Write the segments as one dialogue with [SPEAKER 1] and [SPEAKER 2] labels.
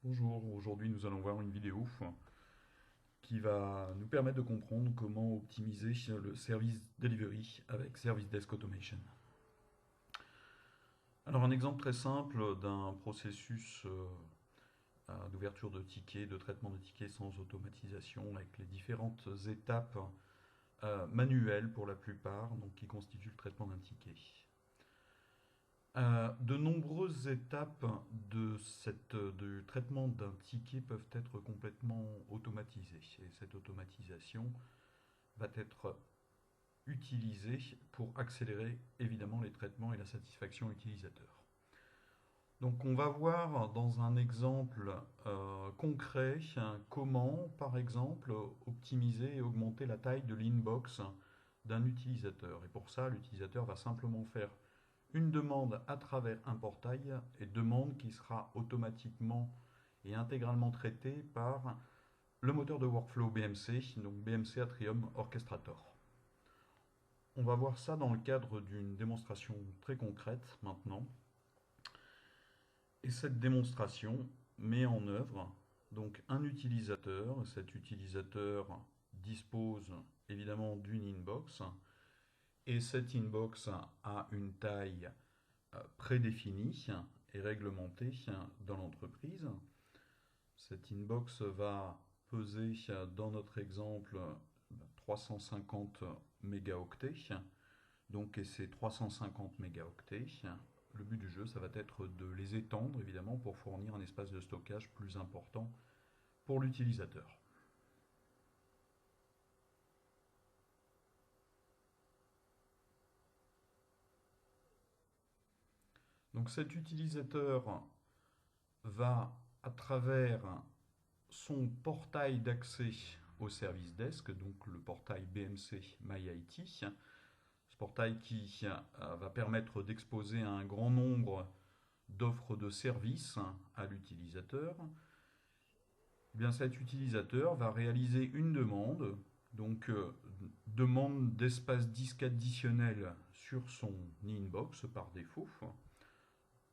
[SPEAKER 1] Bonjour, aujourd'hui nous allons voir une vidéo qui va nous permettre de comprendre comment optimiser le service delivery avec Service Desk Automation. Alors un exemple très simple d'un processus d'ouverture de tickets, de traitement de tickets sans automatisation avec les différentes étapes manuelles pour la plupart, donc qui constituent le traitement d'un ticket. De nombreuses étapes du traitement d'un ticket peuvent être complètement automatisées. Et cette automatisation va être utilisée pour accélérer évidemment les traitements et la satisfaction utilisateur. Donc on va voir dans un exemple concret comment par exemple optimiser et augmenter la taille de l'inbox d'un utilisateur. Et pour ça l'utilisateur va simplement faire une demande à travers un portail et demande qui sera automatiquement et intégralement traitée par le moteur de workflow BMC, donc BMC Atrium Orchestrator. On va voir ça dans le cadre d'une démonstration très concrète maintenant. Et cette démonstration met en œuvre donc un utilisateur. Cet utilisateur dispose évidemment d'une inbox et cette inbox a une taille prédéfinie et réglementée dans l'entreprise. Cette inbox va peser dans notre exemple 350 mégaoctets. Donc, et ces 350 mégaoctets, le but du jeu, ça va être de les étendre évidemment pour fournir un espace de stockage plus important pour l'utilisateur. Donc cet utilisateur va, à travers son portail d'accès au service desk, donc le portail BMC MyIT, ce portail qui va permettre d'exposer un grand nombre d'offres de services à l'utilisateur, eh bien cet utilisateur va réaliser une demande, donc demande d'espace disque additionnel sur son inbox par défaut,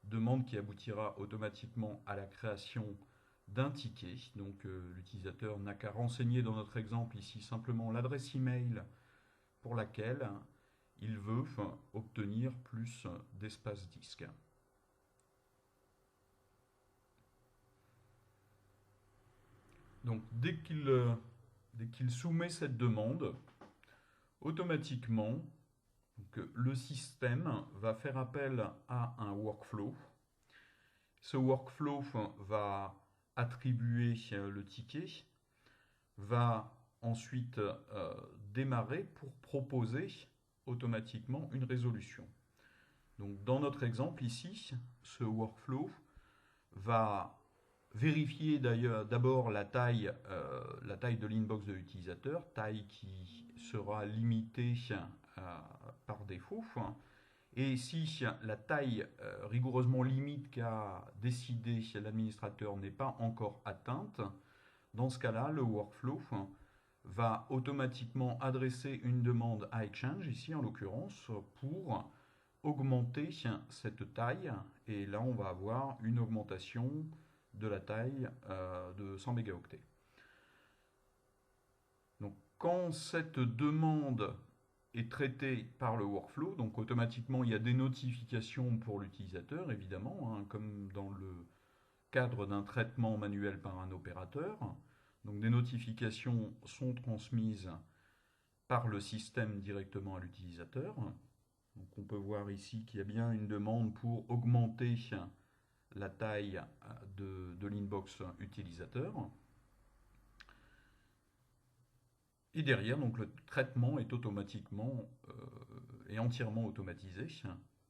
[SPEAKER 1] demande qui aboutira automatiquement à la création d'un ticket. Donc l'utilisateur n'a qu'à renseigner dans notre exemple ici simplement l'adresse email pour laquelle il veut obtenir plus d'espace disque. Donc dès qu'il soumet cette demande, automatiquement, donc, le système va faire appel à un workflow. Ce workflow va attribuer le ticket, va ensuite démarrer pour proposer automatiquement une résolution. Donc dans notre exemple ici, ce workflow va vérifier d'ailleurs d'abord la taille de l'inbox de l'utilisateur, taille qui sera limitée par défaut. Et si la taille rigoureusement limite qu'a décidé l'administrateur n'est pas encore atteinte, dans ce cas-là, le workflow va automatiquement adresser une demande à Exchange, ici en l'occurrence, pour augmenter cette taille. Et là, on va avoir une augmentation de la taille de 100 mégaoctets. Donc, quand cette demande est traitée par le workflow, donc automatiquement il y a des notifications pour l'utilisateur, évidemment, hein, comme dans le cadre d'un traitement manuel par un opérateur. Donc des notifications sont transmises par le système directement à l'utilisateur. Donc on peut voir ici qu'il y a bien une demande pour augmenter la taille de l'inbox utilisateur. Et derrière, donc le traitement est automatiquement et entièrement automatisé.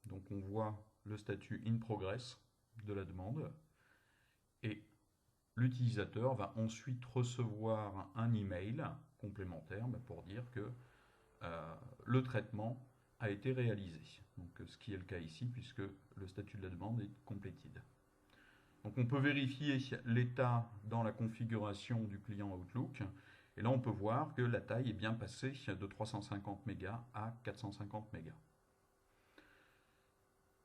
[SPEAKER 1] Donc on voit le statut in progress de la demande et l'utilisateur va ensuite recevoir un email complémentaire pour dire que le traitement a été réalisé. Donc, ce qui est le cas ici puisque le statut de la demande est completed. Donc on peut vérifier l'état dans la configuration du client Outlook. Et là, on peut voir que la taille est bien passée de 350 mégas à 450 mégas.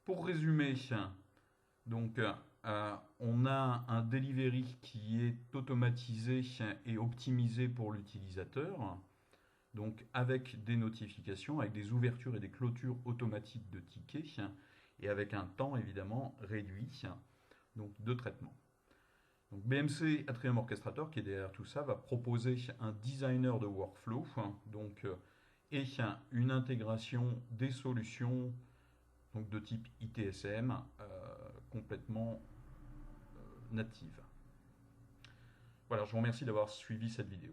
[SPEAKER 1] Pour résumer, donc, on a un delivery qui est automatisé et optimisé pour l'utilisateur, donc avec des notifications, avec des ouvertures et des clôtures automatiques de tickets, et avec un temps évidemment réduit donc, de traitement. Donc BMC Atrium Orchestrator, qui est derrière tout ça, va proposer un designer de workflow donc, et une intégration des solutions donc, de type ITSM complètement native. Voilà, je vous remercie d'avoir suivi cette vidéo.